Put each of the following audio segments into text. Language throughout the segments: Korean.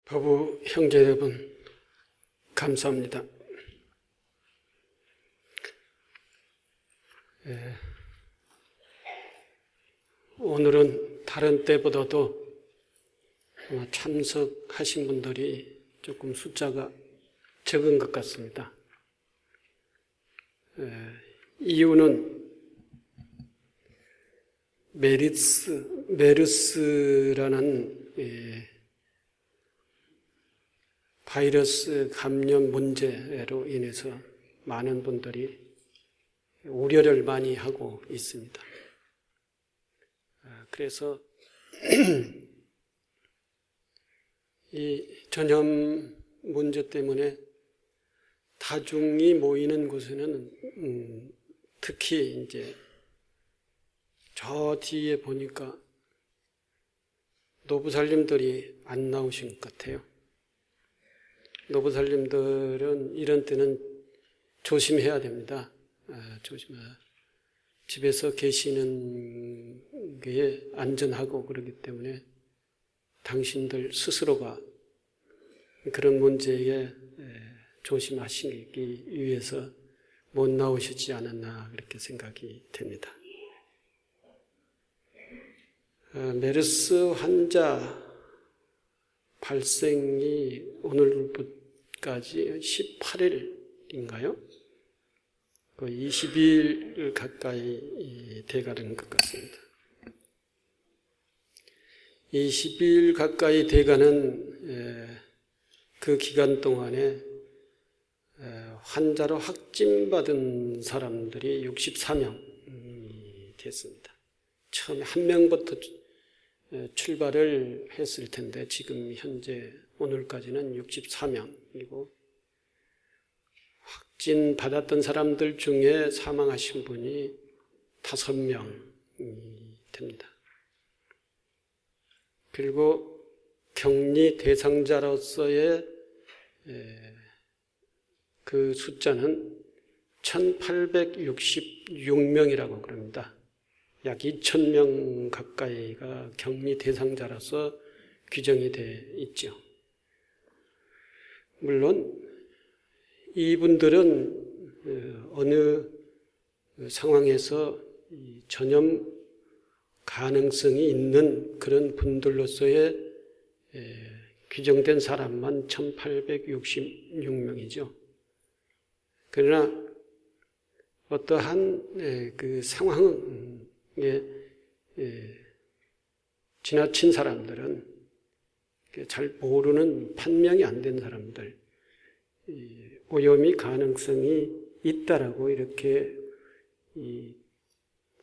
부부 형제 여러분, 감사합니다. 오늘은 다른 때보다도 참석하신 분들이 조금 숫자가 적은 것 같습니다. 이유는 메르스라는 바이러스 감염 문제로 인해서 많은 분들이 우려를 많이 하고 있습니다. 그래서 이 전염 문제 때문에 다중이 모이는 곳에는 특히 이제 저 뒤에 보니까 노부살님들이 안 나오신 것 같아요. 노부살님들은 이런 때는 조심해야 됩니다. 집에서 계시는 게 안전하고 그렇기 때문에 당신들 스스로가 그런 문제에 조심하시기 위해서 못 나오시지 않았나 그렇게 생각이 됩니다. 메르스 환자 발생이 오늘부터까지 18일인가요? 20일 가까이 돼가는 것 같습니다. 20일 가까이 돼가는 그 기간 동안에 환자로 확진받은 사람들이 64명이 됐습니다. 처음에 한 명부터 출발을 했을 텐데 지금 현재 오늘까지는 64명이고 확진 받았던 사람들 중에 사망하신 분이 5명이 됩니다. 그리고 격리 대상자로서의 그 숫자는 1866명이라고 그럽니다. 약 2000명 가까이가 격리 대상자로서 규정이 돼 있죠. 물론 이분들은 어느 상황에서 전염 가능성이 있는 그런 분들로서의 규정된 사람만 1866명이죠. 그러나 어떠한 그 상황에 지나친 사람들은 잘 모르는 판명이 안 된 사람들, 오염이 가능성이 있다라고 이렇게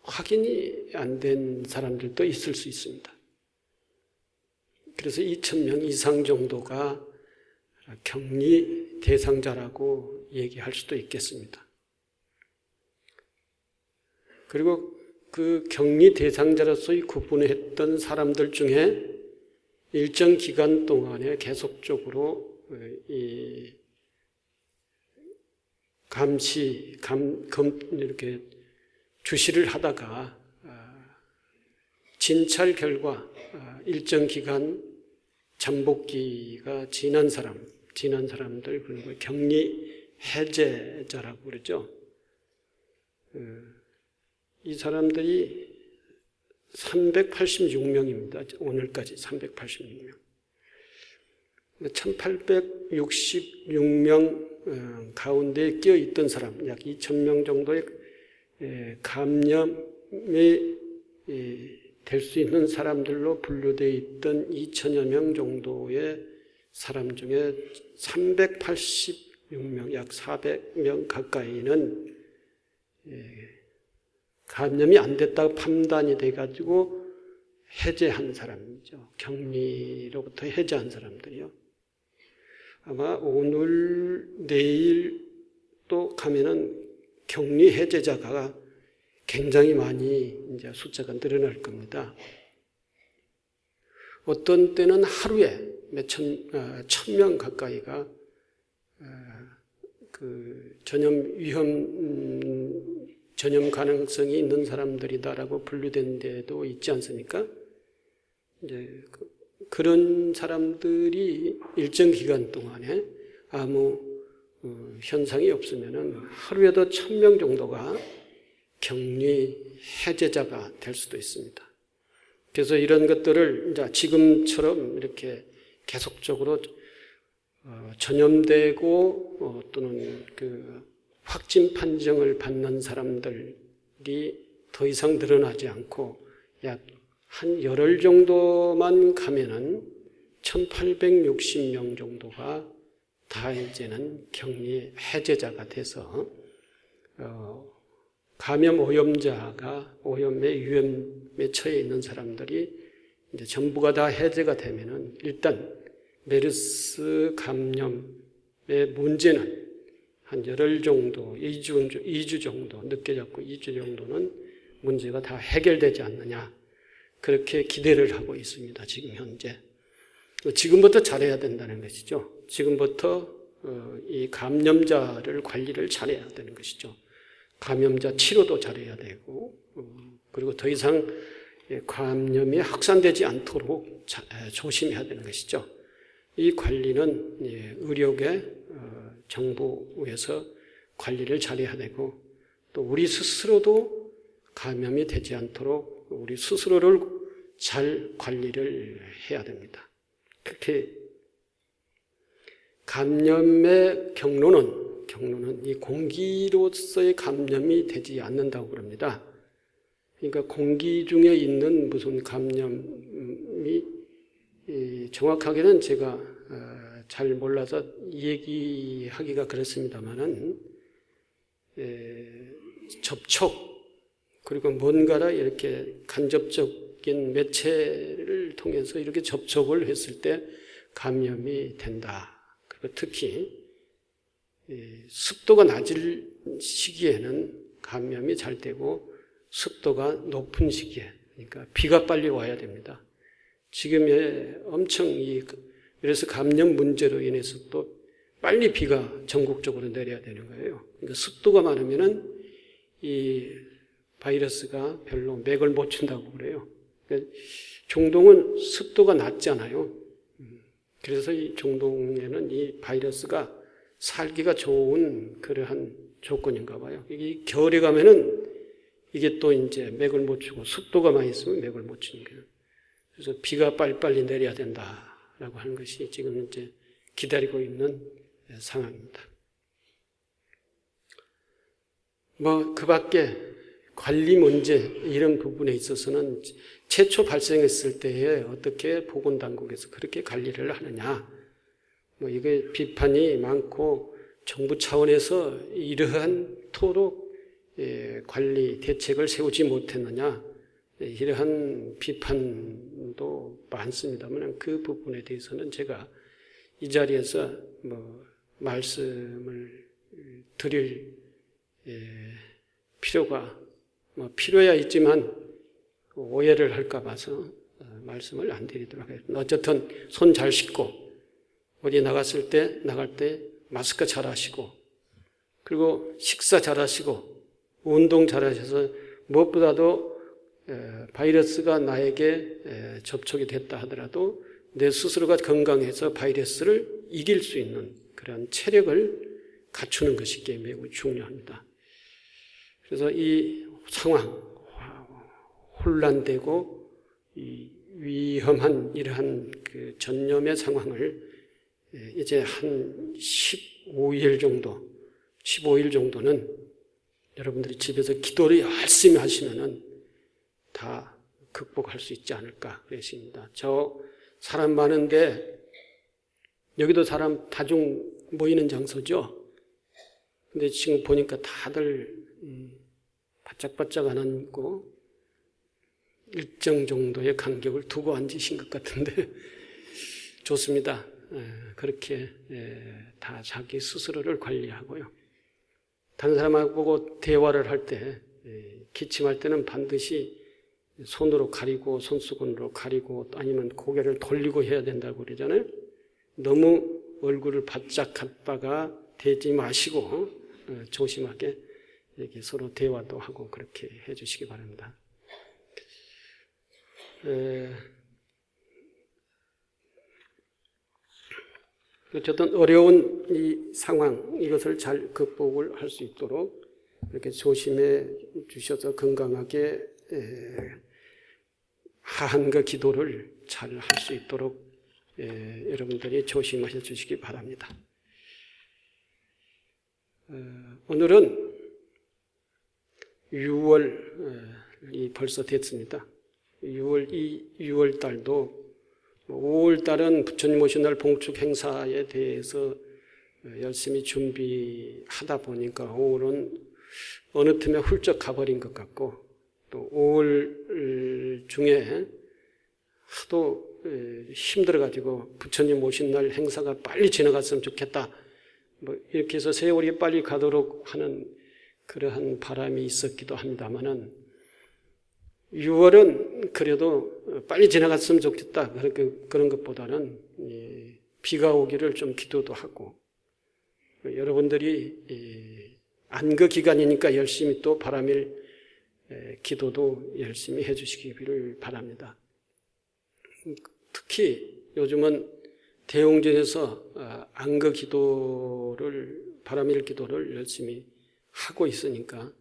확인이 안 된 사람들도 있을 수 있습니다. 그래서 2000명 이상 정도가 격리 대상자라고 얘기할 수도 있겠습니다. 그리고 그 격리 대상자로서 구분했던 사람들 중에 일정 기간 동안에 계속적으로 이렇게 주시를 하다가 진찰 결과 일정 기간 잠복기가 지난 사람들, 그리고 격리 해제자라고 그러죠. 이 사람들이 386명입니다. 오늘까지 386명. 1866명 가운데 끼어있던 사람, 약 2000명 정도의 감염이 될 수 있는 사람들로 분류되어 있던 2000여 명 정도의 사람 중에 386명, 약 400명 가까이는 감염이 안 됐다고 판단이 돼가지고 해제한 사람이죠. 격리로부터 해제한 사람들이요. 아마 오늘, 내일 또 가면은 격리 해제자가 굉장히 많이 이제 숫자가 늘어날 겁니다. 어떤 때는 하루에 천 명 가까이가 그 전염 가능성이 있는 사람들이다라고 분류된 데도 있지 않습니까? 이제 그런 사람들이 일정 기간 동안에 아무 현상이 없으면은 하루에도 1000명 정도가 격리 해제자가 될 수도 있습니다. 그래서 이런 것들을 이제 지금처럼 이렇게 계속적으로 전염되고 또는 그 확진 판정을 받는 사람들이 더 이상 늘어나지 않고 약 한 열흘 정도만 가면은 1860명 정도가 다 이제는 격리 해제자가 돼서 감염 오염자가 오염의 위험에 처해 있는 사람들이 이제 전부가 다 해제가 되면은 일단 메르스 감염의 문제는 한 열흘 정도, 2주 정도, 늦게 잡고 2주 정도는 문제가 다 해결되지 않느냐. 그렇게 기대를 하고 있습니다. 지금 현재. 지금부터 잘해야 된다는 것이죠. 지금부터 이 감염자를 관리를 잘해야 되는 것이죠. 감염자 치료도 잘해야 되고, 그리고 더 이상 감염이 확산되지 않도록 조심해야 되는 것이죠. 이 관리는 의료계, 정부에서 관리를 잘해야 되고, 또 우리 스스로도 감염이 되지 않도록 우리 스스로를 잘 관리를 해야 됩니다. 그렇게 감염의 경로는 이 공기로서의 감염이 되지 않는다고 그럽니다. 그러니까 공기 중에 있는 무슨 감염이 정확하게는 제가 잘 몰라서 얘기하기가 그렇습니다만은 접촉 그리고 뭔가를 이렇게 간접적인 매체를 통해서 이렇게 접촉을 했을 때 감염이 된다. 그리고 특히 습도가 낮은 시기에는 감염이 잘 되고 습도가 높은 시기에, 그러니까 비가 빨리 와야 됩니다. 지금의 엄청 그래서 감염 문제로 인해서 또 빨리 비가 전국적으로 내려야 되는 거예요. 그러니까 습도가 많으면은 이 바이러스가 별로 맥을 못 춘다고 그래요. 그러니까 중동은 습도가 낮잖아요. 그래서 이 중동에는 이 바이러스가 살기가 좋은 그러한 조건인가 봐요. 이게 겨울에 가면은 이게 또 이제 맥을 못 추고 습도가 많이 있으면 맥을 못 추는 거예요. 그래서 비가 빨리빨리 내려야 된다라고 하는 것이 지금 이제 기다리고 있는 상황입니다. 그 밖에 관리 문제 이런 부분에 있어서는 최초 발생했을 때에 어떻게 보건당국에서 그렇게 관리를 하느냐, 이게 비판이 많고 정부 차원에서 이러한토록 관리 대책을 세우지 못했느냐 이러한 비판도 많습니다만 그 부분에 대해서는 제가 이 자리에서 말씀을 드릴 필요가 필요야 있지만 오해를 할까 봐서 말씀을 안 드리도록 하겠습니다. 어쨌든 손 잘 씻고 어디 나갈 때 마스크 잘 하시고 그리고 식사 잘 하시고 운동 잘 하셔서 무엇보다도 바이러스가 나에게 접촉이 됐다 하더라도 내 스스로가 건강해서 바이러스를 이길 수 있는 그런 체력을 갖추는 것이 매우 중요합니다. 그래서 이 상황, 혼란되고 위험한 이러한 그 전염의 상황을 이제 한 15일 정도는 여러분들이 집에서 기도를 열심히 하시면은 다 극복할 수 있지 않을까 그랬습니다. 저 사람 많은데 여기도 사람 다중 모이는 장소죠. 근데 지금 보니까 다들 바짝바짝 안 앉고 일정 정도의 간격을 두고 앉으신 것 같은데 좋습니다. 그렇게 다 자기 스스로를 관리하고요. 다른 사람하고 대화를 할 때 기침할 때는 반드시 손으로 가리고 손수건으로 가리고 아니면 고개를 돌리고 해야 된다고 그러잖아요. 너무 얼굴을 바짝 갖다가 대지 마시고 조심하게 이렇게 서로 대화도 하고 그렇게 해주시기 바랍니다. 어쨌든 어려운 이 상황, 이것을 잘 극복을 할 수 있도록 이렇게 조심해 주셔서 건강하게 하한거 기도를 잘 할 수 있도록 여러분들이 조심하셔 주시기 바랍니다. 오늘은 6월이 벌써 됐습니다. 6월 달도 5월 달은 부처님 오신 날 봉축 행사에 대해서 열심히 준비하다 보니까 5월은 어느 틈에 훌쩍 가버린 것 같고, 또 5월 중에 하도 힘들어가지고 부처님 오신 날 행사가 빨리 지나갔으면 좋겠다, 이렇게 해서 세월이 빨리 가도록 하는 그러한 바람이 있었기도 합니다만은 6월은 그래도 빨리 지나갔으면 좋겠다, 그런 것보다는 비가 오기를 좀 기도도 하고, 여러분들이 안거 기간이니까 열심히 또 바람일 기도도 열심히 해주시기를 바랍니다. 특히 요즘은 대웅전에서 안거 기도를, 바람일 기도를 열심히 하고 있으니까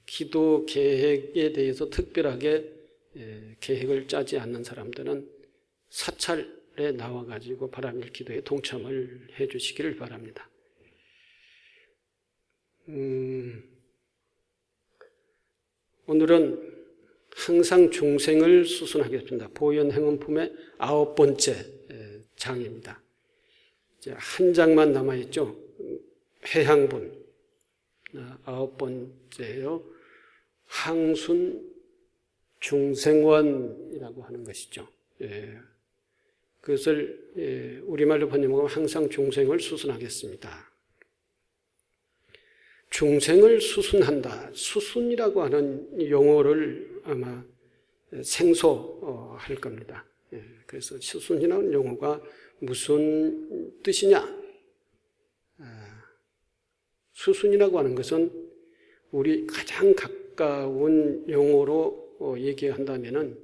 기도 계획에 대해서 특별하게 계획을 짜지 않는 사람들은 사찰에 나와가지고 바람일 기도에 동참을 해 주시기를 바랍니다. 오늘은 항상 중생을 수순하겠습니다. 보현행원품의 9번째 장입니다. 이제 한 장만 남아있죠. 해향분 9번째요. 항순 중생원이라고 하는 것이죠. 그것을 우리말로 번역하면 항상 중생을 수순하겠습니다. 중생을 수순한다. 수순이라고 하는 용어를 아마 생소할 겁니다. 그래서 수순이라는 용어가 무슨 뜻이냐? 수순이라고 하는 것은 우리 가장 가까운 용어로 얘기한다면은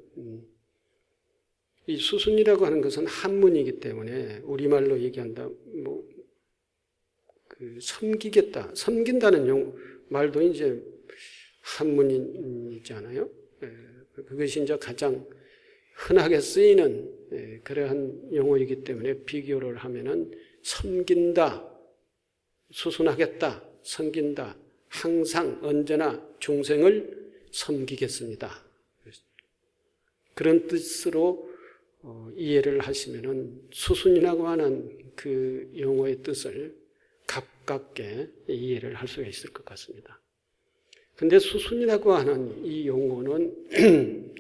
이 수순이라고 하는 것은 한문이기 때문에 우리말로 얘기한다, 섬기겠다, 섬긴다는 말도 이제 한문이잖아요. 그것이 이제 가장 흔하게 쓰이는 그러한 용어이기 때문에 비교를 하면은 섬긴다, 수순하겠다, 섬긴다, 항상 언제나 중생을 섬기겠습니다. 그런 뜻으로 이해를 하시면은 수순이라고 하는 그 용어의 뜻을 가깝게 이해를 할 수가 있을 것 같습니다. 근데 수순이라고 하는 이 용어는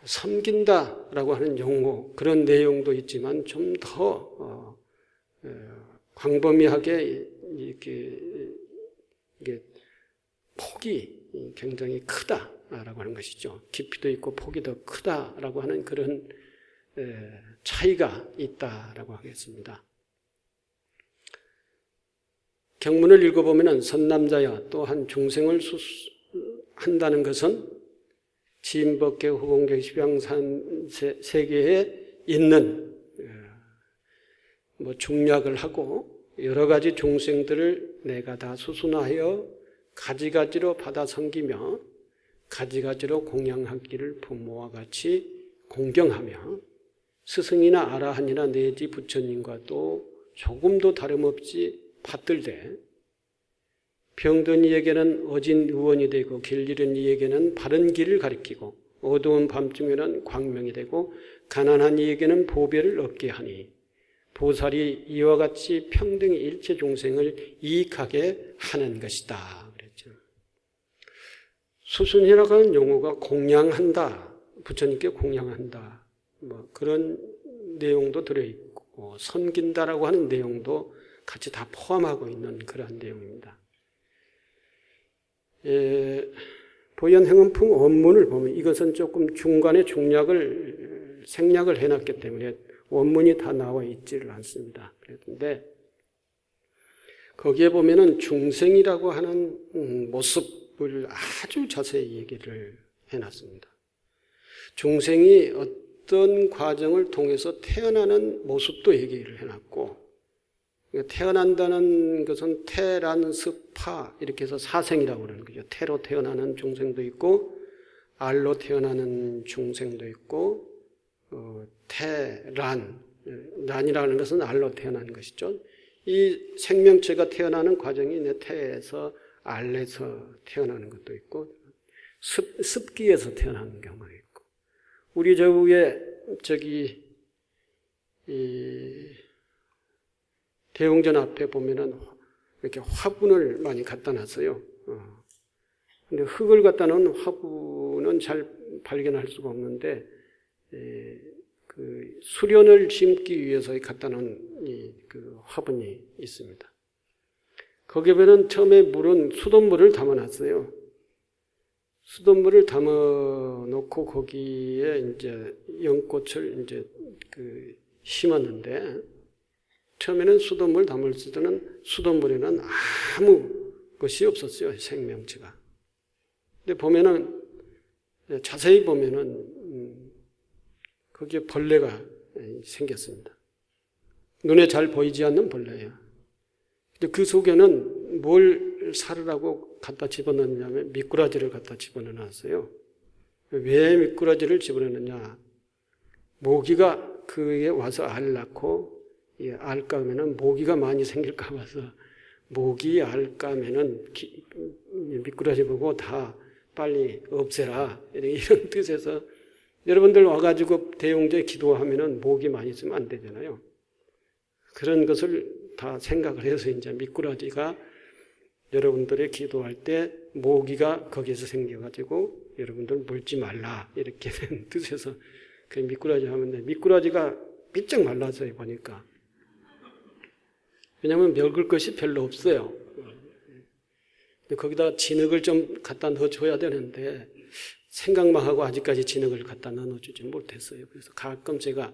섬긴다라고 하는 용어, 그런 내용도 있지만 좀 더 광범위하게 이게 폭이 굉장히 크다라고 하는 것이죠. 깊이도 있고 폭이 더 크다라고 하는 그런 차이가 있다라고 하겠습니다. 경문을 읽어보면 선남자야 또한 중생을 한다는 것은 지인법계 후공계 십양산 세계에 있는 중략을 하고 여러 가지 중생들을 내가 다 수순하여 가지가지로 받아 섬기며 가지가지로 공양하기를 부모와 같이 공경하며 스승이나 아라한이나 내지 부처님과도 조금도 다름없이 받들되 병든 이에게는 어진 의원이 되고 길 잃은 이에게는 바른 길을 가리키고 어두운 밤중에는 광명이 되고 가난한 이에게는 보배를 얻게 하니 보살이 이와 같이 평등히 일체 중생을 이익하게 하는 것이다. 그랬죠. 수순이라고 하는 용어가 공양한다, 부처님께 공양한다, 그런 내용도 들어있고 섬긴다라고 하는 내용도 같이 다 포함하고 있는 그러한 내용입니다. 보현행원품 원문을 보면 이것은 조금 중간에 생략을 해놨기 때문에 원문이 다 나와 있지를 않습니다. 그런데 거기에 보면은 중생이라고 하는 모습을 아주 자세히 얘기를 해놨습니다. 중생이 어떤 과정을 통해서 태어나는 모습도 얘기를 해놨고, 태어난다는 것은 태란, 습, 파 이렇게 해서 사생이라고 그러는 거죠. 태로 태어나는 중생도 있고 알로 태어나는 중생도 있고 란이라는 것은 알로 태어나는 것이죠. 이 생명체가 태어나는 과정이 태에서 알에서 태어나는 것도 있고 습기에서 태어나는 경우가 있고 우리 저우에 대웅전 앞에 보면은 이렇게 화분을 많이 갖다 놨어요. 근데 흙을 갖다 놓은 화분은 잘 발견할 수가 없는데, 그 수련을 심기 위해서 갖다 놓은 그 화분이 있습니다. 거기에 보면 처음에 물은 수돗물을 담아 놨어요. 수돗물을 담아 놓고 거기에 이제 연꽃을 이제 심었는데, 처음에는 수돗물 담을 때는 수돗물에는 아무 것이 없었어요. 생명체가. 근데 보면은, 자세히 보면은, 거기에 벌레가 생겼습니다. 눈에 잘 보이지 않는 벌레예요. 근데 그 속에는 뭘 살으라고 갖다 집어넣느냐면 미꾸라지를 갖다 집어넣었어요. 왜 미꾸라지를 집어넣느냐. 모기가 그에 와서 알을 낳고 알 까면은 모기가 많이 생길까 봐서 모기 알 까면은 미꾸라지 보고 다 빨리 없애라 이런 뜻에서 여러분들 와가지고 대용제 기도하면은 모기 많이 있으면 안 되잖아요. 그런 것을 다 생각을 해서 이제 미꾸라지가 여러분들의 기도할 때 모기가 거기에서 생겨가지고 여러분들 물지 말라 이렇게 된 뜻에서 그 미꾸라지 하면 미꾸라지가 삐쩍 말랐어요 보니까. 왜냐하면 먹을 것이 별로 없어요. 근데 거기다 진흙을 좀 갖다 넣어줘야 되는데 생각만 하고 아직까지 진흙을 갖다 넣어주지 못했어요. 그래서 가끔 제가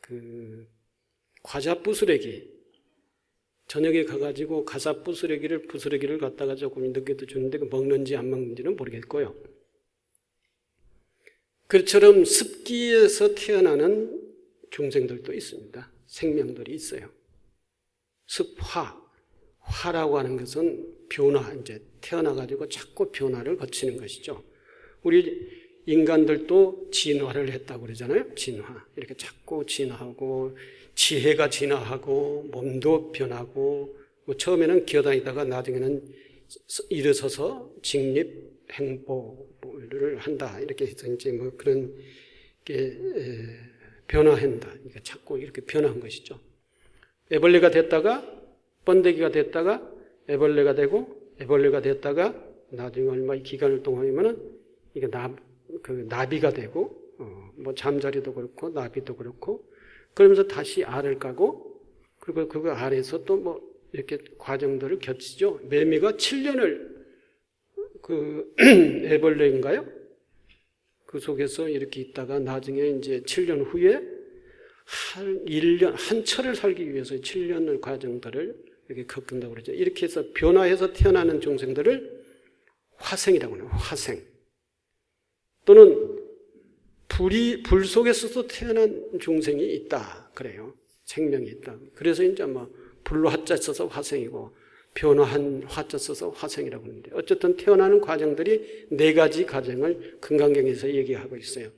그 과자 부스러기 저녁에 가가지고 과자 부스러기를 갖다가 조금 늦게도 주는데 먹는지 안 먹는지는 모르겠고요. 그처럼 습기에서 태어나는 중생들도 있습니다. 생명들이 있어요. 습화, 화라고 하는 것은 변화, 이제 태어나가지고 자꾸 변화를 거치는 것이죠. 우리 인간들도 진화를 했다고 그러잖아요. 진화. 이렇게 자꾸 진화하고, 지혜가 진화하고, 몸도 변하고, 처음에는 기어다니다가 나중에는 일어서서 직립, 행보를 한다. 이렇게 해서 이제 그런 게 변화한다. 그러니까 자꾸 이렇게 변화한 것이죠. 애벌레가 됐다가 번데기가 됐다가 애벌레가 되고 애벌레가 됐다가 나중에 얼마의 기간을 동안이면은 이게 나비가 되고 뭐 잠자리도 그렇고 나비도 그렇고 그러면서 다시 알을 까고 그리고 그 알에서 또 뭐 이렇게 과정들을 거치죠. 매미가 7년을 그 애벌레인가요? 그 속에서 이렇게 있다가 나중에 이제 7년 후에 한 철을 살기 위해서 7년의 과정들을 이렇게 겪는다고 그러죠. 이렇게 해서 변화해서 태어나는 중생들을 화생이라고 해요. 화생. 또는 불 속에서도 태어난 중생이 있다. 그래요. 생명이 있다. 그래서 이제 뭐 불로 화자 써서 화생이고 변화한 화자 써서 화생이라고 하는데 어쨌든 태어나는 과정들이 4가지 과정을 금강경에서 얘기하고 있어요.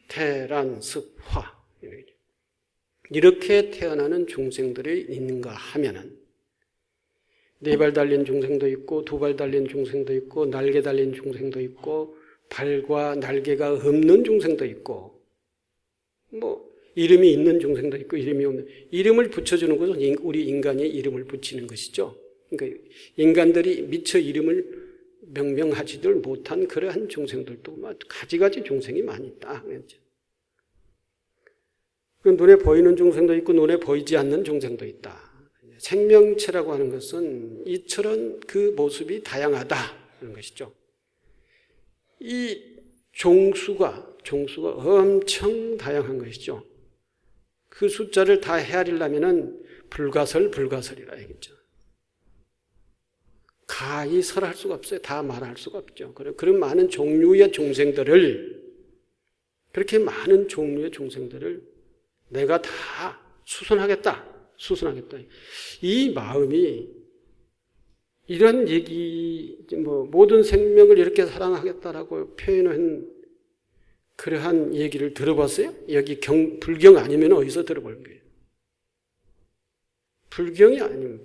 태란, 습, 화. 이렇게 태어나는 중생들이 있는가 하면은 4발 달린 중생도 있고 2발 달린 중생도 있고 날개 달린 중생도 있고 발과 날개가 없는 중생도 있고 뭐 이름이 있는 중생도 있고 이름이 없는 이름을 붙여주는 것은 우리 인간이 이름을 붙이는 것이죠. 그러니까 인간들이 미처 이름을 명명하지들 못한 그러한 중생들도 가지가지 중생이 많이 있다. 눈에 보이는 중생도 있고 눈에 보이지 않는 중생도 있다. 생명체라고 하는 것은 이처럼 그 모습이 다양하다는 것이죠. 이 종수가 엄청 다양한 것이죠. 그 숫자를 다 헤아리려면은 불가설이라 얘기죠. 가히 설할 수가 없어요. 다 말할 수가 없죠. 그런 많은 종류의 중생들을 그렇게 많은 종류의 중생들을 내가 다 수선하겠다. 이 마음이 이런 얘기, 모든 생명을 이렇게 사랑하겠다라고 표현한 그러한 얘기를 들어봤어요? 여기 불경 아니면 어디서 들어볼 거예요? 불경이 아니면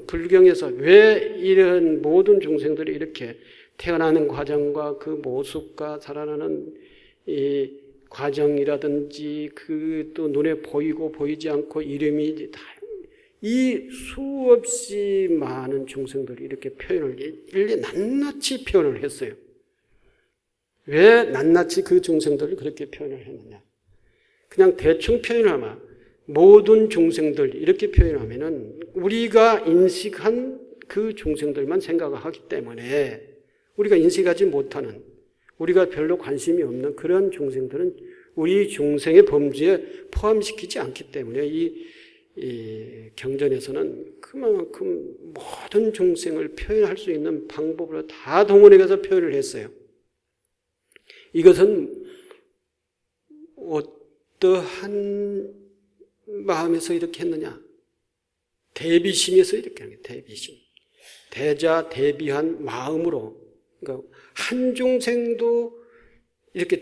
불경에서 왜 이런 모든 중생들이 이렇게 태어나는 과정과 그 모습과 살아나는 이 과정이라든지 그 또 눈에 보이고 보이지 않고 이름이 다 이 수없이 많은 중생들이 이렇게 표현을 일일이 낱낱이 표현을 했어요. 왜 낱낱이 그 중생들을 그렇게 표현을 했느냐? 그냥 대충 표현하면 모든 중생들 이렇게 표현하면은 우리가 인식한 그 중생들만 생각을 하기 때문에 우리가 인식하지 못하는, 우리가 별로 관심이 없는 그런 중생들은 우리 중생의 범주에 포함시키지 않기 때문에 이 경전에서는 그만큼 모든 중생을 표현할 수 있는 방법으로 다 동원해서 표현을 했어요. 이것은 어떠한 마음에서 이렇게 했느냐? 대비심에서 이렇게 하는 거예요. 대비심. 대자 대비한 마음으로, 그러니까 한 중생도 이렇게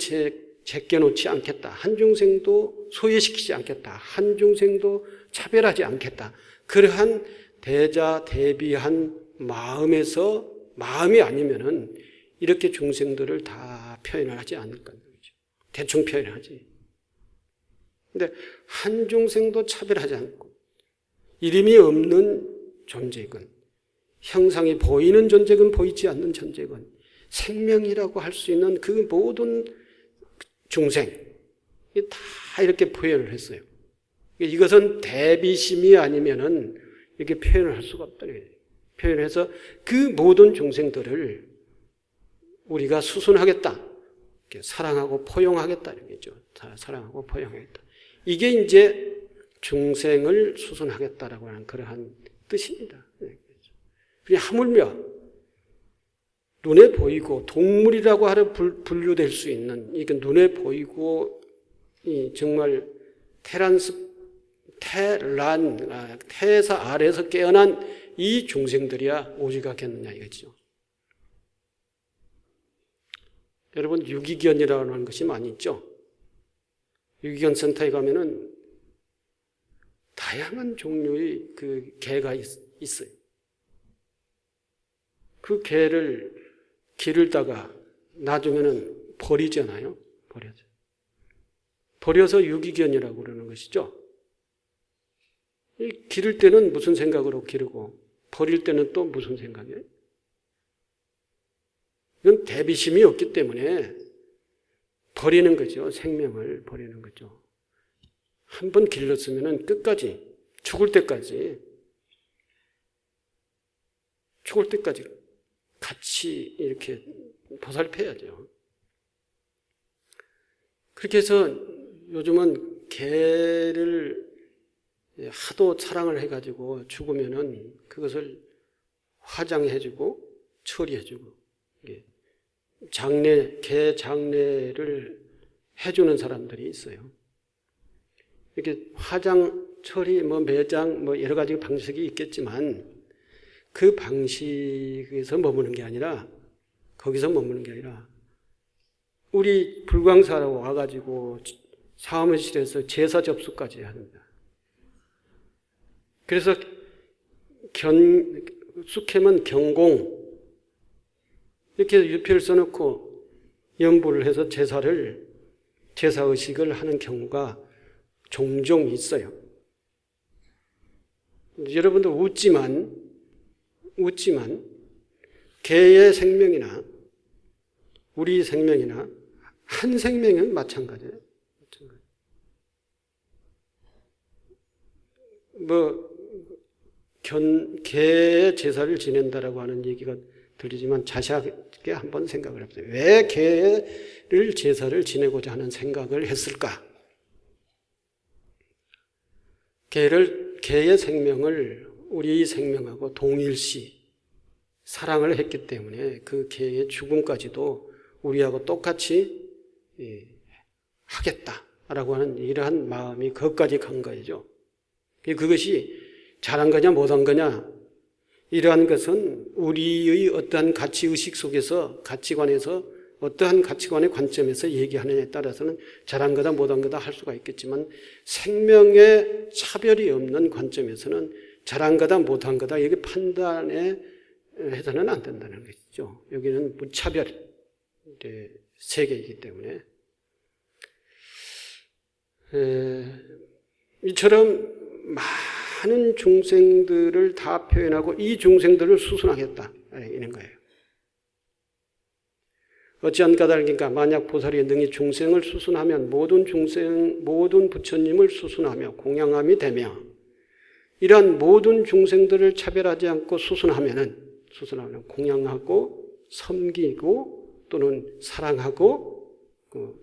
제껴놓지 않겠다. 한 중생도 소외시키지 않겠다. 한 중생도 차별하지 않겠다. 그러한 대자 대비한 마음에서, 마음이 아니면은 이렇게 중생들을 다 표현을 하지 않을 거죠. 대충 표현을 하지. 근데 한 중생도 차별하지 않고 이름이 없는 존재건 형상이 보이는 존재건 보이지 않는 존재건 생명이라고 할 수 있는 그 모든 중생 다 이렇게 표현을 했어요. 이것은 대비심이 아니면은 이렇게 표현을 할 수가 없다는 거예요. 표현해서 그 모든 중생들을 우리가 수순하겠다. 사랑하고 포용하겠다는 거죠. 사랑하고 포용하겠다. 이게 이제 중생을 수순하겠다라고 하는 그러한 뜻입니다. 그냥 하물며 눈에 보이고 동물이라고 하여 분류될 수 있는, 이건 눈에 보이고 정말 태사 아래에서 깨어난 이 중생들이야 오지가겠느냐 이거죠. 여러분 유기견이라고 하는 것이 많이 있죠. 유기견 센터에 가면은 다양한 종류의 그 개가 있어요. 그 개를 기르다가 나중에는 버리잖아요. 버려서 유기견이라고 그러는 것이죠. 기를 때는 무슨 생각으로 기르고 버릴 때는 또 무슨 생각이에요? 이건 대비심이 없기 때문에 버리는 거죠. 생명을 버리는 거죠. 한 번 길렀으면 끝까지, 죽을 때까지 같이 이렇게 보살펴야죠. 그렇게 해서 요즘은 개를 하도 사랑을 해가지고 죽으면은 그것을 화장해주고 처리해주고 개 장례를 해주는 사람들이 있어요. 이렇게 화장, 처리, 매장, 여러 가지 방식이 있겠지만 그 방식에서 머무는 게 아니라, 거기서 머무는 게 아니라 우리 불광사라고 와가지고 사무실에서 제사 접수까지 합니다. 그래서 숙회면 경공 이렇게 유표를 써놓고 연부를 해서 제사의식을 하는 경우가 종종 있어요. 여러분들 웃지만 개의 생명이나 우리 생명이나 한 생명은 마찬가지예요. 개의 제사를 지낸다라고 하는 얘기가 들리지만 자세하게 한번 생각을 해보세요. 왜 개를 제사를 지내고자 하는 생각을 했을까? 개의 생명을 우리 생명하고 동일시 사랑을 했기 때문에 그 개의 죽음까지도 우리하고 똑같이 하겠다라고 하는 이러한 마음이 거기까지 간 거죠. 그것이 잘한 거냐 못한 거냐, 이러한 것은 우리의 어떠한 가치의식 속에서, 가치관에서, 어떠한 가치관의 관점에서 얘기하느냐에 따라서는 잘한 거다 못한 거다 할 수가 있겠지만, 생명의 차별이 없는 관점에서는 잘한 거다 못한 거다 이게 판단에 해서는 안 된다는 것이죠. 여기는 무차별 세계이기 때문에 이처럼 많은 중생들을 다 표현하고 이 중생들을 수순하겠다 이런 거예요. 어찌한 까닭인가? 만약 보살이 능히 중생을 수순하면 모든 부처님을 수순하며 공양함이 되며, 이러한 모든 중생들을 차별하지 않고 수순하면 공양하고 섬기고 또는 사랑하고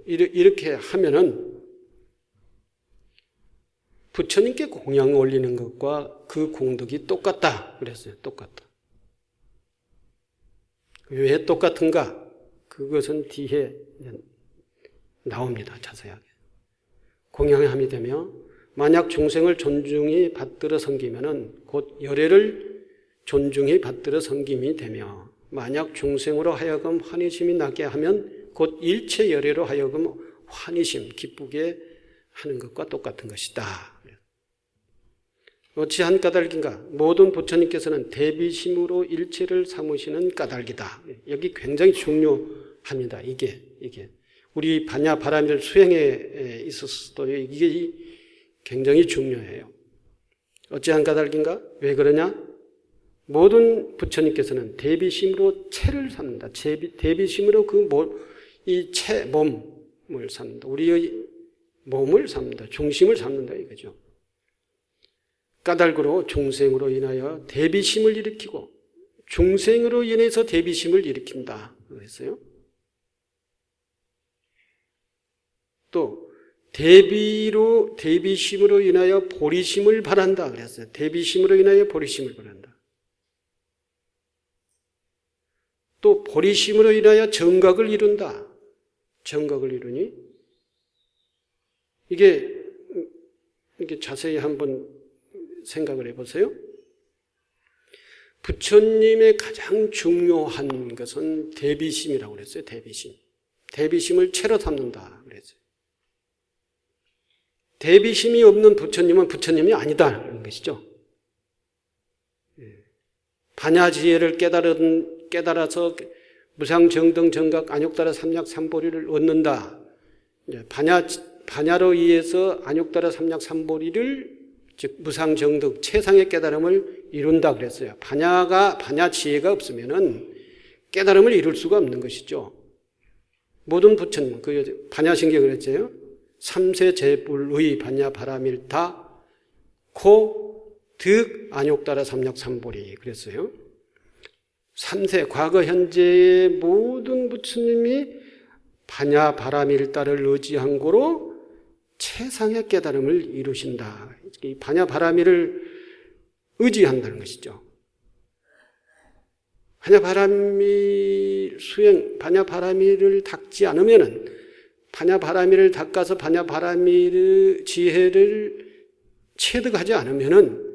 이렇게 하면은 부처님께 공양 올리는 것과 그 공덕이 똑같다 그랬어요. 똑같다. 왜 똑같은가? 그것은 뒤에 나옵니다. 자세하게. 공양함이 되며, 만약 중생을 존중히 받들어 섬기면은 곧 열애를 존중히 받들어 섬김이 되며, 만약 중생으로 하여금 환희심이 나게 하면 곧 일체 열애로 하여금 환희심, 기쁘게 하는 것과 똑같은 것이다. 어찌한 까닭인가? 모든 부처님께서는 대비심으로 일체를 삼으시는 까닭이다. 여기 굉장히 중요합니다. 이게 우리 반야 바라밀 수행에 있어서도 이게 굉장히 중요해요. 어찌한 까닭인가? 왜 그러냐? 모든 부처님께서는 대비심으로 체를 삼는다. 대비심으로 이 체, 몸을 삼는다. 우리의 몸을 삼는다. 중심을 삼는다 이거죠. 까닭으로 중생으로 인하여 대비심을 일으키고 중생으로 인해서 대비심을 일으킨다 그랬어요. 또 대비심으로 인하여 보리심을 바란다 그랬어요. 대비심으로 인하여 보리심을 바란다. 또 보리심으로 인하여 정각을 이룬다. 정각을 이루니 이게 자세히 한번 생각을 해보세요. 부처님의 가장 중요한 것은 대비심이라고 그랬어요. 대비심. 대비심을 채로 삼는다 그랬어요. 대비심이 없는 부처님은 부처님이 아니다라는 것이죠. 반야지혜를 깨달아서 무상정등 정각 안욕따라 삼약 삼보리를 얻는다. 반야로 의해서 안욕따라 삼약 삼보리를 즉 무상정득 최상의 깨달음을 이룬다 그랬어요. 반야 지혜가 없으면은 깨달음을 이룰 수가 없는 것이죠. 모든 부처님 그 반야신경 그랬죠. 삼세 제불의 반야 바라밀타 코 득 안욕따라 삼약 삼보리 그랬어요. 삼세 과거 현재의 모든 부처님이 반야 바라밀타를 의지한 고로 최상의 깨달음을 이루신다. 이 반야 바라밀을 의지한다는 것이죠. 반야 바라밀 수행, 반야 바라밀을 닦지 않으면은 반야 바라밀을 닦아서 반야 바라밀의 지혜를 체득하지 않으면은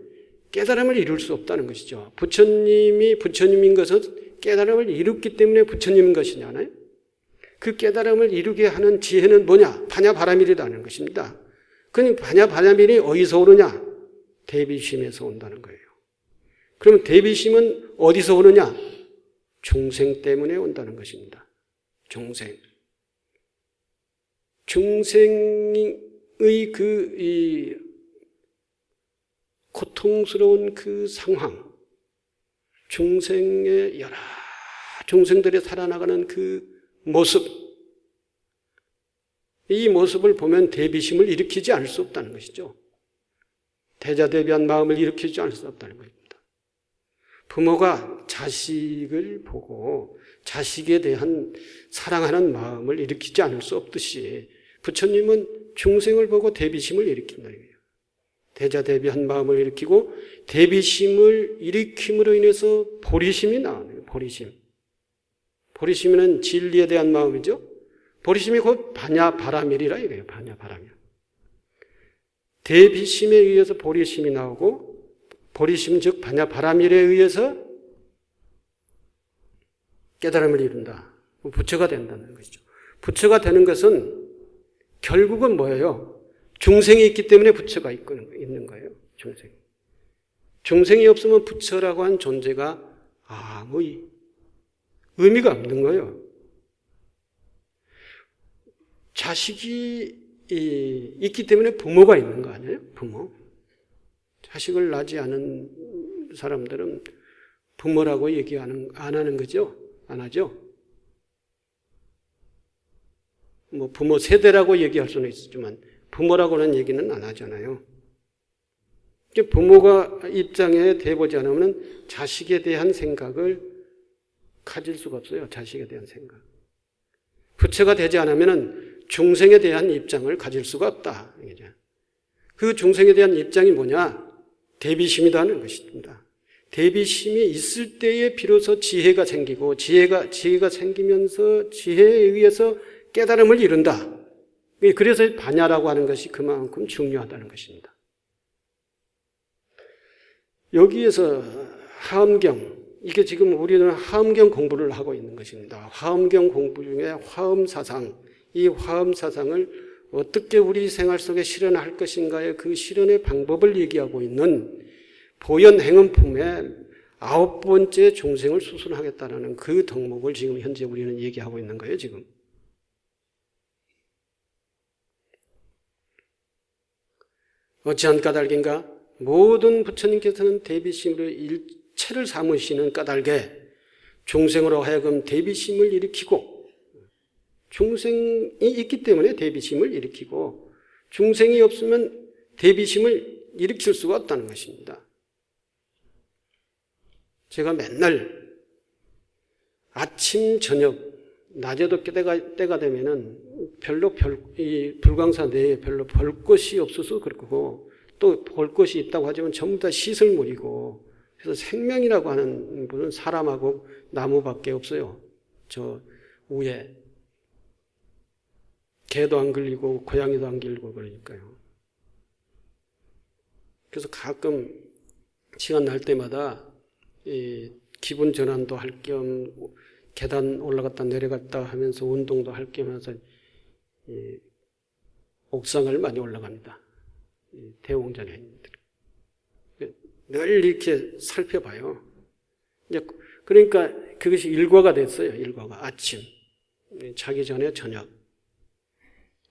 깨달음을 이룰 수 없다는 것이죠. 부처님이 부처님인 것은 깨달음을 이뤘기 때문에 부처님인 것이잖아요. 그 깨달음을 이루게 하는 지혜는 뭐냐? 반야 바라밀이라는 것입니다. 그러니까 반야 바라밀이 어디서 오느냐? 대비심에서 온다는 거예요. 그러면 대비심은 어디서 오느냐? 중생 때문에 온다는 것입니다. 중생의 이 고통스러운 그 상황, 중생의 여러 중생들이 살아나가는 그 모습, 이 모습을 보면 대비심을 일으키지 않을 수 없다는 것이죠. 대자대비한 마음을 일으키지 않을 수 없다는 것입니다. 부모가 자식을 보고 자식에 대한 사랑하는 마음을 일으키지 않을 수 없듯이 부처님은 중생을 보고 대비심을 일으킨다는 거예요. 대자대비한 마음을 일으키고 대비심을 일으킴으로 인해서 보리심이 나오네요. 보리심은 진리에 대한 마음이죠. 보리심이 곧 반야바라밀이라 이거예요. 반야바라밀. 대비심에 의해서 보리심이 나오고 보리심 즉 반야바라밀에 의해서 깨달음을 이룬다. 부처가 된다는 것이죠. 부처가 되는 것은 결국은 뭐예요? 중생이 있기 때문에 부처가 있는 거예요. 중생이 없으면 부처라고 한 존재가 아무 의미가 없는 거예요. 자식이 있기 때문에 부모가 있는 거 아니에요? 부모. 자식을 낳지 않은 사람들은 부모라고 얘기 안 하는 거죠? 안 하죠? 뭐 부모 세대라고 얘기할 수는 있지만 부모라고는 얘기는 안 하잖아요. 부모가 입장에 대보지 않으면 자식에 대한 생각을 가질 수가 없어요. 자식에 대한 생각. 부처가 되지 않으면 중생에 대한 입장을 가질 수가 없다. 그 중생에 대한 입장이 뭐냐? 대비심이라는 것입니다. 대비심이 있을 때에 비로소 지혜가 생기고 지혜가 생기면서 지혜에 의해서 깨달음을 이룬다. 그래서 반야라고 하는 것이 그만큼 중요하다는 것입니다. 여기에서 화엄경, 이게 지금 우리는 화엄경 공부를 하고 있는 것입니다. 화엄경 공부 중에 화엄사상, 이 화엄사상을 어떻게 우리 생활 속에 실현할 것인가의 그 실현의 방법을 얘기하고 있는 보현행음품의 9번째 중생을 수순하겠다는 그 덕목을 지금 현재 우리는 얘기하고 있는 거예요, 지금. 어찌한 까닭인가? 모든 부처님께서는 대비심으로 일체를 삼으시는 까닭에 중생으로 하여금 대비심을 일으키고 중생이 있기 때문에 대비심을 일으키고 중생이 없으면 대비심을 일으킬 수가 없다는 것입니다. 제가 맨날 아침, 저녁, 낮에도 때가 되면은 별로 이 불광사 내에 별로 볼 것이 없어서 그렇고 또 볼 것이 있다고 하지만 전부 다 시설물이고 그래서 생명이라고 하는 분은 사람하고 나무밖에 없어요. 저 위에 개도 안 걸리고 고양이도 안 길고 그러니까요. 그래서 가끔 시간 날 때마다 이 기분 전환도 할 겸 계단 올라갔다 내려갔다 하면서 운동도 할 겸 해서 옥상을 많이 올라갑니다. 대웅전회원들. 늘 이렇게 살펴봐요. 그러니까 그것이 일과가 됐어요. 일과가. 아침, 자기 전에 저녁.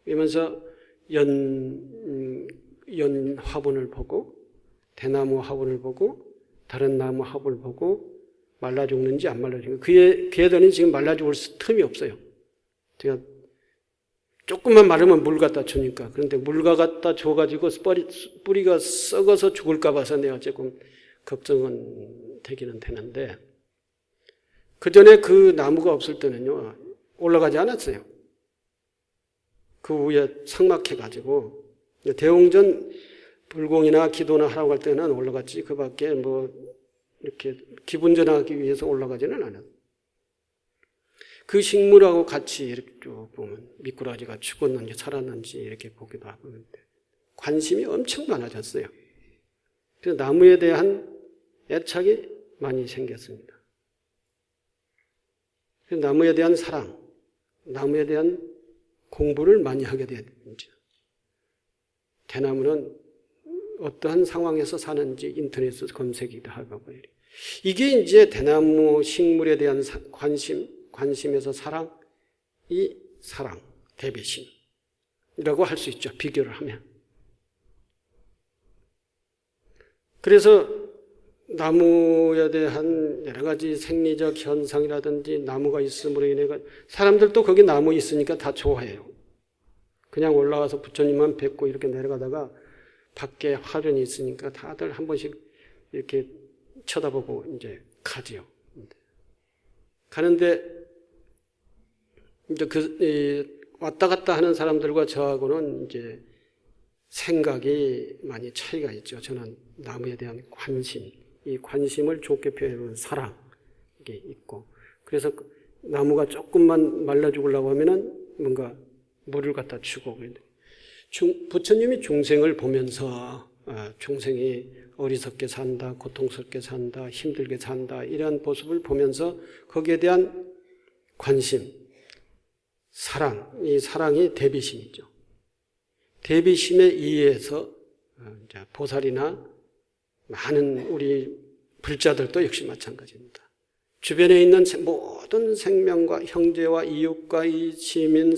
이러면서 연 화분을 보고 대나무 화분을 보고 다른 나무 화분을 보고 말라 죽는지 안 말라 죽는지 그 애들은 지금 말라 죽을 틈이 없어요. 제가 조금만 마르면 물 갖다 주니까 그런데 물 갖다 줘가지고 뿌리가 썩어서 죽을까 봐서 내가 조금 걱정은 되기는 되는데 그 전에 그 나무가 없을 때는요 올라가지 않았어요. 그 위에 삭막해가지고 대웅전 불공이나 기도나 하라고 할 때는 올라갔지 그 밖에 뭐 이렇게 기분 전하기 위해서 올라가지는 않았어요. 그 식물하고 같이 이렇게 쭉 보면 미꾸라지가 죽었는지 살았는지 이렇게 보기도 하고 관심이 엄청 많아졌어요. 그래서 나무에 대한 애착이 많이 생겼습니다. 그래서 나무에 대한 사랑, 나무에 대한 공부를 많이 하게 됐죠. 대나무는 어떠한 상황에서 사는지 인터넷에서 검색이도 하고 이게 이제 대나무 식물에 대한 관심에서 사랑, 이 사랑, 대비심이라고 할 수 있죠. 비교를 하면. 그래서 나무에 대한 여러 가지 생리적 현상이라든지 나무가 있음으로 인해 사람들도 거기 나무 있으니까 다 좋아해요. 그냥 올라와서 부처님만 뵙고 이렇게 내려가다가 밖에 화련이 있으니까 다들 한 번씩 이렇게 쳐다보고 이제 가지요. 가는데 이제 왔다 갔다 하는 사람들과 저하고는 이제 생각이 많이 차이가 있죠. 저는 나무에 대한 관심, 이 관심을 좋게 표현하는 사랑 이게 있고, 그래서 나무가 조금만 말라 죽으려고 하면은 뭔가 물을 갖다 주고 그랬는데 부처님이 중생을 보면서 중생이 어리석게 산다, 고통스럽게 산다, 힘들게 산다 이러한 모습을 보면서 거기에 대한 관심, 사랑, 이 사랑이 대비심이죠. 대비심에 의해서 보살이나 많은 우리 불자들도 역시 마찬가지입니다. 주변에 있는 모든 생명과 형제와 이웃과 이 시민,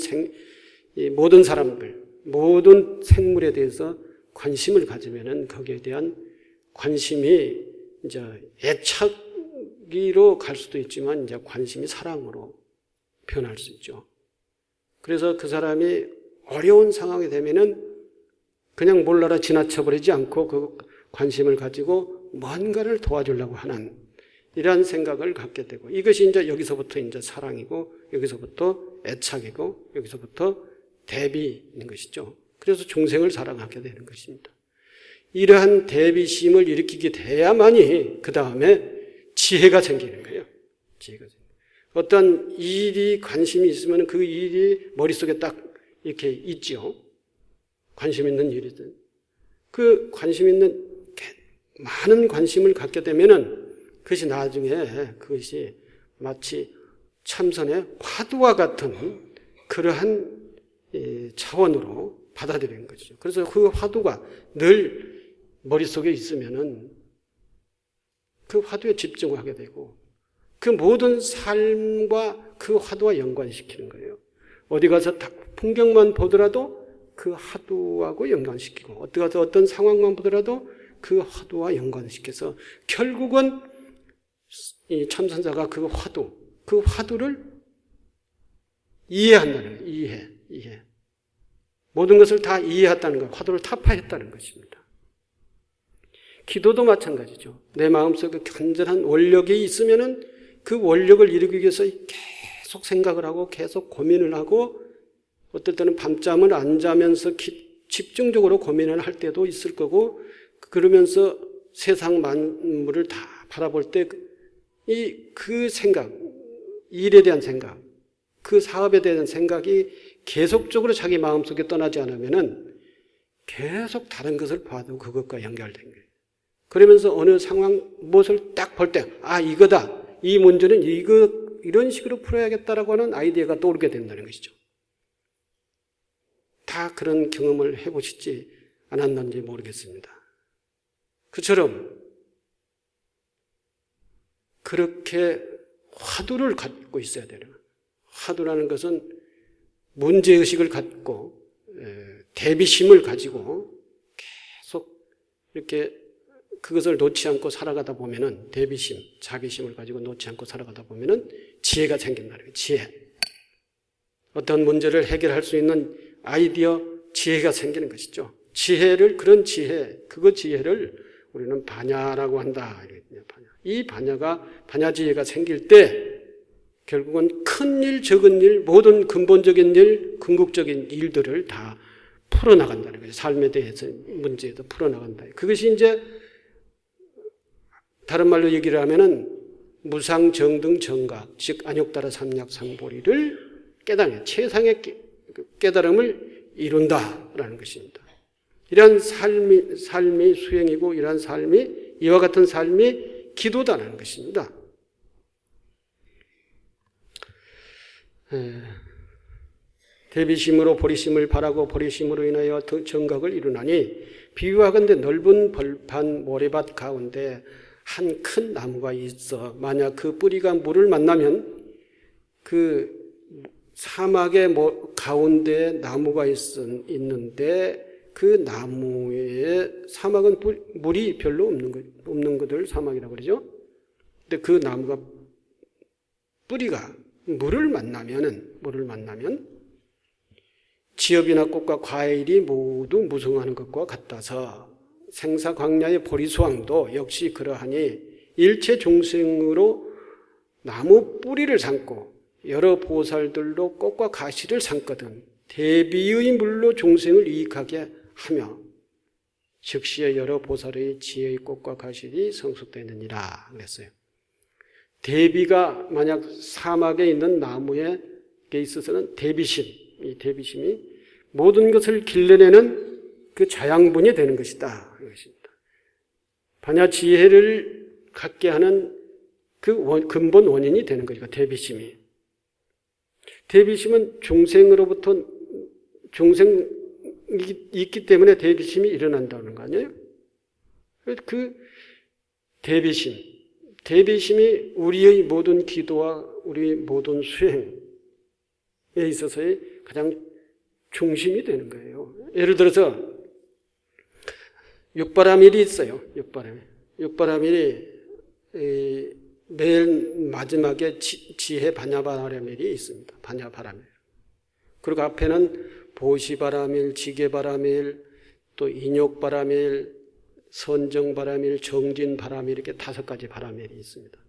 이 모든 사람들, 모든 생물에 대해서 관심을 가지면은 거기에 대한 관심이 이제 애착으로 갈 수도 있지만 이제 관심이 사랑으로 변할 수 있죠. 그래서 그 사람이 어려운 상황이 되면은 그냥 몰라라 지나쳐버리지 않고 그 관심을 가지고 뭔가를 도와주려고 하는 이러한 생각을 갖게 되고 이것이 이제 여기서부터 이제 사랑이고 여기서부터 애착이고 여기서부터 대비인 것이죠. 그래서 중생을 사랑하게 되는 것입니다. 이러한 대비심을 일으키게 돼야만이 그 다음에 지혜가 생기는 거예요. 지혜가 생기는 거예요. 어떤 일이 관심이 있으면 그 일이 머릿속에 딱 이렇게 있죠. 관심 있는 일이든. 그 관심 있는 많은 관심을 갖게 되면은 그것이 나중에 그것이 마치 참선의 화두와 같은 그러한 차원으로 받아들이는 거죠. 그래서 그 화두가 늘 머릿속에 있으면은 그 화두에 집중을 하게 되고 그 모든 삶과 그 화두와 연관시키는 거예요. 어디 가서 풍경만 보더라도 그 화두하고 연관시키고 어디 가서 어떤 상황만 보더라도 그 화두와 연관시켜서 결국은 이 참선자가 그 화두를 이해한다는 거예요. 이해. 모든 것을 다 이해했다는 거예요. 화두를 타파했다는 것입니다. 기도도 마찬가지죠. 내 마음속에 간절한 원력이 있으면은 그 원력을 이루기 위해서 계속 생각을 하고 계속 고민을 하고 어떨 때는 밤잠을 안 자면서 집중적으로 고민을 할 때도 있을 거고 그러면서 세상 만물을 다 바라볼 때 그 생각, 일에 대한 생각, 그 사업에 대한 생각이 계속적으로 자기 마음속에 떠나지 않으면은 계속 다른 것을 봐도 그것과 연결된 거예요. 그러면서 어느 상황, 무엇을 딱 볼 때, 이거다. 이 문제는 이런 식으로 풀어야겠다라고 하는 아이디어가 떠오르게 된다는 것이죠. 다 그런 경험을 해보시지 않았는지 모르겠습니다. 그처럼 그렇게 화두를 갖고 있어야 되는 거예요. 화두라는 것은 문제의식을 갖고 대비심을 가지고 계속 이렇게 그것을 놓지 않고 살아가다 보면은 대비심, 자비심을 가지고 놓지 않고 살아가다 보면은 지혜가 생긴다는 거예요. 지혜. 어떤 문제를 해결할 수 있는 아이디어, 지혜가 생기는 것이죠. 그런 지혜를 우리는 반야라고 한다. 이 반야지혜가 생길 때 결국은 큰 일, 적은 일, 모든 근본적인 일, 궁극적인 일들을 다 풀어나간다는 거죠. 삶에 대해서 문제도 풀어나간다. 그것이 이제 다른 말로 얘기를 하면은 무상, 정등, 정각, 즉 안욕따라 삼약, 상보리를 깨달아요. 최상의 깨달음을 이룬다라는 것입니다. 이러한 삶이 수행이고 이러한 삶이 이와 같은 삶이 기도다라는 것입니다. 대비심으로 보리심을 바라고 보리심으로 인하여 정각을 이루나니 비유하건대 넓은 벌판 모래밭 가운데 한 큰 나무가 있어 만약 그 뿌리가 물을 만나면 그 사막의 가운데 나무가 있는데 그 나무에 사막은 물이 별로 없는 것을 사막이라고 그러죠. 근데 그 나무가 뿌리가 물을 만나면 지엽이나 꽃과 과일이 모두 무성하는 것과 같아서 생사광야의 보리수왕도 역시 그러하니 일체 종생으로 나무 뿌리를 삼고 여러 보살들로 꽃과 가시를 삼거든 대비의 물로 종생을 이익하게 하며 즉시에 여러 보살의 지혜의 꽃과 가시이 성숙되느니라 그랬어요. 대비가 만약 사막에 있는 나무에 있어서는 대비심, 이 대비심이 모든 것을 길러내는 그 자양분이 되는 것이다. 이것입니다. 반야 지혜를 갖게 하는 그 근본 원인이 되는 거죠. 대비심이. 대비심은 중생이 있기 때문에 대비심이 일어난다는 거 아니에요? 그 대비심이 우리의 모든 기도와 우리 모든 수행에 있어서의 가장 중심이 되는 거예요. 예를 들어서 육바라밀이 있어요. 육바라밀이 매일 마지막에 지혜 반야바라밀이 있습니다. 반야바라밀. 그리고 앞에는 보시바라밀, 지게바라밀, 또 인욕바라밀, 선정바라밀, 정진바라밀 이렇게 5가지 바라밀이 있습니다.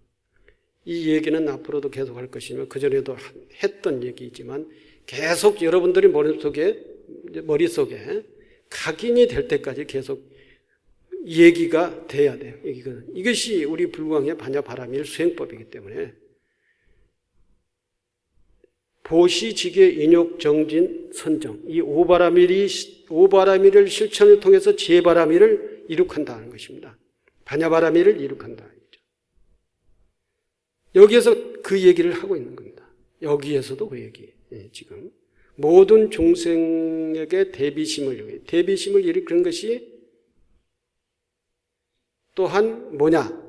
이 얘기는 앞으로도 계속 할 것이며 그전에도 했던 얘기이지만 계속 여러분들이 머릿속에 각인이 될 때까지 계속 얘기가 돼야 돼요. 이것이 우리 불광의 반야바라밀 수행법이기 때문에 보시, 지계, 인욕, 정진, 선정 이 5바라밀을 실천을 통해서 지혜바라밀을 이룩한다는 것입니다. 반야바라밀을 이룩한다. 여기에서 그 얘기를 하고 있는 겁니다. 여기에서도 그 얘기. 지금 모든 중생에게 대비심을 일으키는 것이 또한 뭐냐?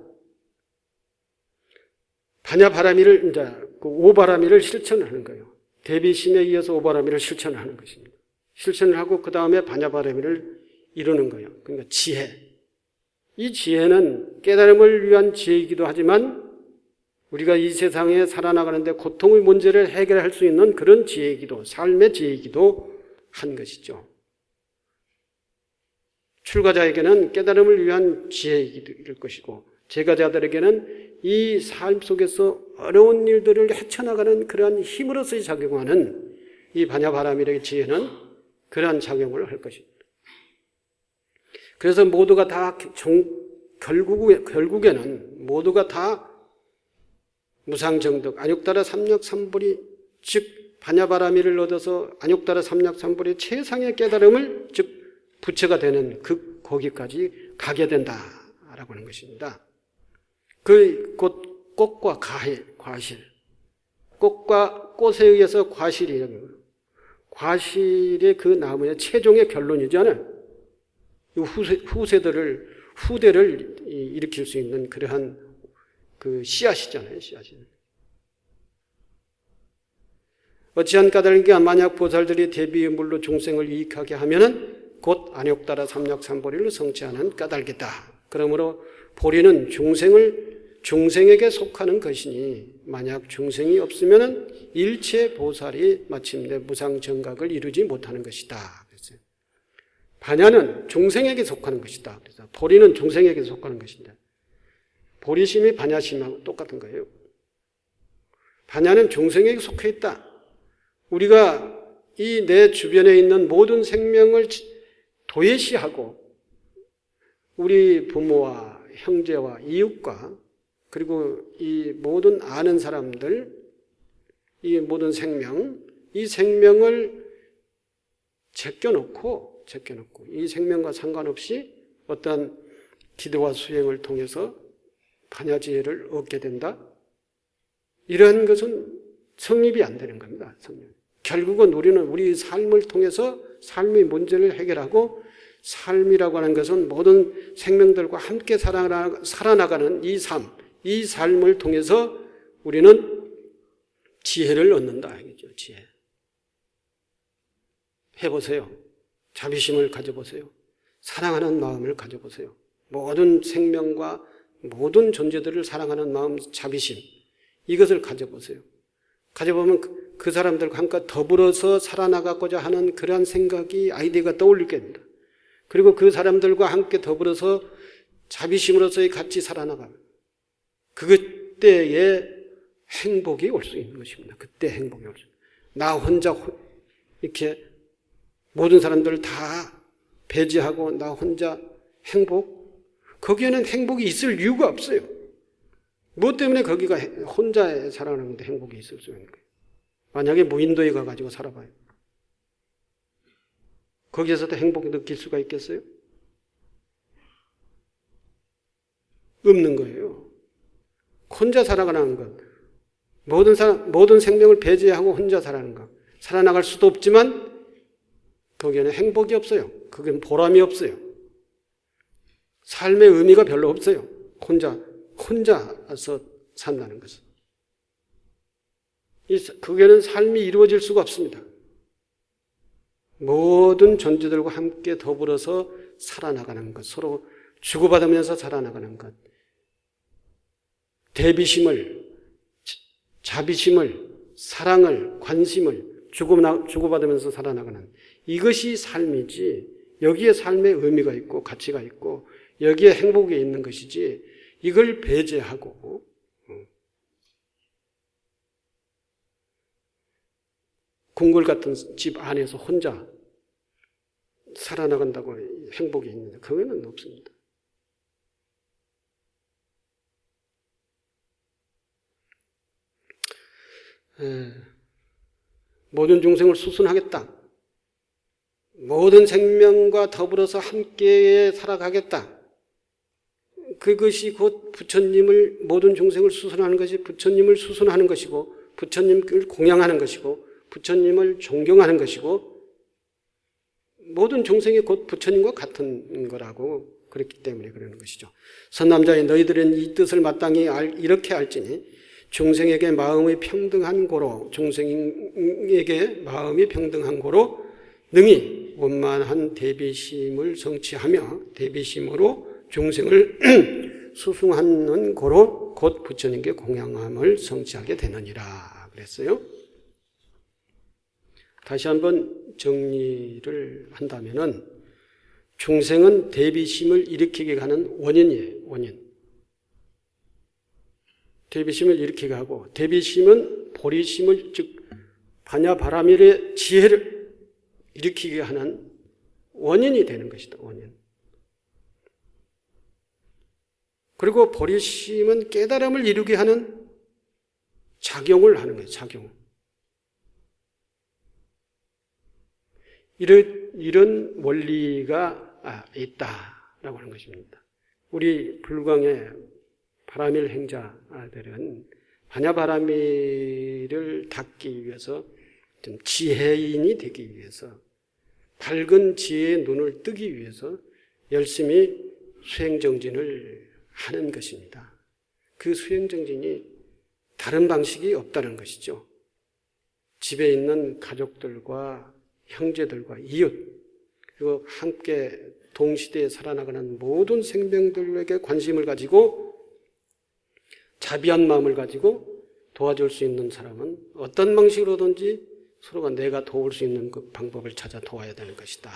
반야바라밀을 이제 그 5바라밀을 실천을 하는 거예요. 대비심에 이어서 5바라밀을 실천을 하는 것입니다. 실천을 하고 그 다음에 반야바라밀을 이루는 거예요. 그러니까 지혜. 이 지혜는 깨달음을 위한 지혜이기도 하지만 우리가 이 세상에 살아나가는데 고통의 문제를 해결할 수 있는 그런 지혜이기도, 삶의 지혜이기도 한 것이죠. 출가자에게는 깨달음을 위한 지혜일 것이고 제가자들에게는 이 삶 속에서 어려운 일들을 헤쳐나가는 그러한 힘으로서 작용하는 이 반야바라밀의 지혜는 그러한 작용을 할 것입니다. 그래서 모두가 다 결국에는 모두가 다 무상정덕, 안욕따라 삼력삼불이 즉 반야바라밀을 얻어서 안욕따라 삼력삼불의 최상의 깨달음을 즉 부처가 되는 거기까지 가게 된다라고 하는 것입니다. 그 꽃과 과실, 꽃과 꽃에 의해서 과실이 과실의 그 나무의 최종의 결론이잖아요. 후대를 일으킬 수 있는 그러한 그 씨앗이잖아요. 어찌한 까닭인가 만약 보살들이 대비의 물로 중생을 이익하게 하면은 곧 안욕따라 삼력삼보리를 성취하는 까닭이다. 그러므로 보리는 중생에게 속하는 것이니 만약 중생이 없으면은 일체 보살이 마침내 무상정각을 이루지 못하는 것이다. 그랬어요. 반야는 중생에게 속하는 것이다. 그래서 보리는 중생에게 속하는 것인데 보리심이 반야심하고 똑같은 거예요. 반야는 중생에게 속해 있다. 우리가 이 내 주변에 있는 모든 생명을 도외시하고 우리 부모와 형제와 이웃과 그리고 이 모든 아는 사람들, 이 모든 이 생명을 제껴놓고 이 생명과 상관없이 어떠한 기도와 수행을 통해서 반야지혜를 얻게 된다? 이런 것은 성립이 안 되는 겁니다. 결국은 우리는 우리 삶을 통해서 삶의 문제를 해결하고 삶이라고 하는 것은 모든 생명들과 함께 살아나가는 이 삶을 통해서 우리는 지혜를 얻는다. 지혜. 해보세요. 자비심을 가져보세요. 사랑하는 마음을 가져보세요. 모든 생명과 모든 존재들을 사랑하는 마음, 자비심. 이것을 가져보세요. 가져보면 그 사람들과 함께 더불어서 살아나가고자 하는 그러한 생각이, 아이디어가 떠올릴 겁니다. 그리고 그 사람들과 함께 더불어서 자비심으로서의 같이 살아나가면 그때에 행복이 올 수 있는 것입니다. 그때 행복이 올 수 있는. 나 혼자 이렇게 모든 사람들을 다 배제하고 나 혼자 거기에는 행복이 있을 이유가 없어요. 뭐 때문에 거기가 혼자 살아가는데 행복이 있을 수 있는 거예요. 만약에 무인도에 가가지고 살아봐요. 거기에서도 행복을 느낄 수가 있겠어요? 없는 거예요. 혼자 살아가는 것. 모든 생명을 배제하고 혼자 살아가는 것. 살아나갈 수도 없지만 거기에는 행복이 없어요. 거기에는 보람이 없어요. 삶의 의미가 별로 없어요. 혼자서 산다는 것은. 거기에는 삶이 이루어질 수가 없습니다. 모든 존재들과 함께 더불어서 살아나가는 것, 서로 주고받으면서 살아나가는 것, 대비심을, 자비심을, 사랑을, 관심을 주고받으면서 살아나가는 이것이 삶이지, 여기에 삶의 의미가 있고 가치가 있고 여기에 행복이 있는 것이지, 이걸 배제하고 궁궐 같은 집 안에서 혼자 살아나간다고 행복이 있느냐? 그거는 없습니다. 모든 중생을 수순하겠다. 모든 생명과 더불어서 함께 살아가겠다. 그것이 곧 부처님을, 모든 중생을 수순하는 것이 부처님을 수순하는 것이고, 부처님을 공양하는 것이고, 부처님을 존경하는 것이고, 모든 중생이 곧 부처님과 같은 거라고 그랬기 때문에 그러는 것이죠. 선남자의 너희들은 이 뜻을 마땅히 이렇게 알지니 중생에게 마음이 평등한 고로, 중생에게 마음이 평등한 고로 능히 원만한 대비심을 성취하며 대비심으로 중생을 수승하는 고로 곧 부처님께 공양함을 성취하게 되느니라 그랬어요. 다시 한번 정리를 한다면은 중생은 대비심을 일으키게 하는 원인이에요. 원인. 대비심을 일으키게 하고, 대비심은 보리심을, 즉 반야바라밀의 지혜를 일으키게 하는 원인이 되는 것이다. 원인. 그리고 보리심은 깨달음을 이루게 하는 작용을 하는 거예요. 작용. 이런 원리가 있다라고 하는 것입니다. 우리 불광의 바라밀 행자들은 반야바라밀을 닦기 위해서, 좀 지혜인이 되기 위해서, 밝은 지혜의 눈을 뜨기 위해서 열심히 수행정진을 하는 것입니다. 그 수행정진이 다른 방식이 없다는 것이죠. 집에 있는 가족들과 형제들과 이웃, 그리고 함께 동시대에 살아나가는 모든 생명들에게 관심을 가지고 자비한 마음을 가지고 도와줄 수 있는 사람은 어떤 방식으로든지 서로가 내가 도울 수 있는 그 방법을 찾아 도와야 되는 것이다.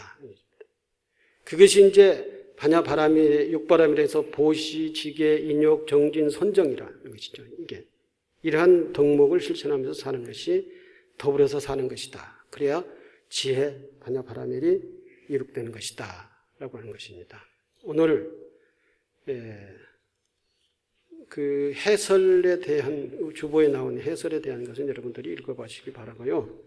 그것이 이제 반야바라밀, 육바라밀에서 보시, 지계, 인욕, 정진, 선정이라는 것이죠. 이게 이러한 덕목을 실천하면서 사는 것이 더불어서 사는 것이다. 그래야 지혜, 반야바라밀이 이룩되는 것이다 라고 하는 것입니다. 오늘 그 해설에 대한, 주보에 나온 해설에 대한 것은 여러분들이 읽어보시기 바라고요.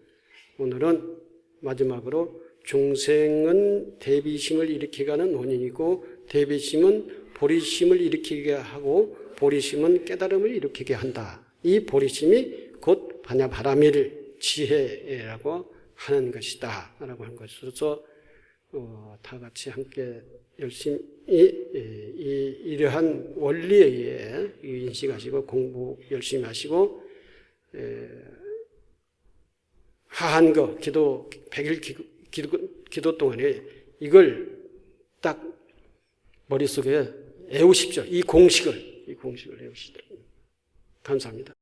오늘은 마지막으로 중생은 대비심을 일으키게 하는 원인이고, 대비심은 보리심을 일으키게 하고, 보리심은 깨달음을 일으키게 한다. 이 보리심이 곧 반야바라밀 지혜라고 하는 것이다 라고 하는 것으로서 다 같이 함께 열심히 이러한 원리에 의해 인식하시고 공부 열심히 하시고, 하한 거 기도 100일 기도 동안에 이걸 딱 머릿속에 애우십시오. 이 공식을 애우시도록. 감사합니다.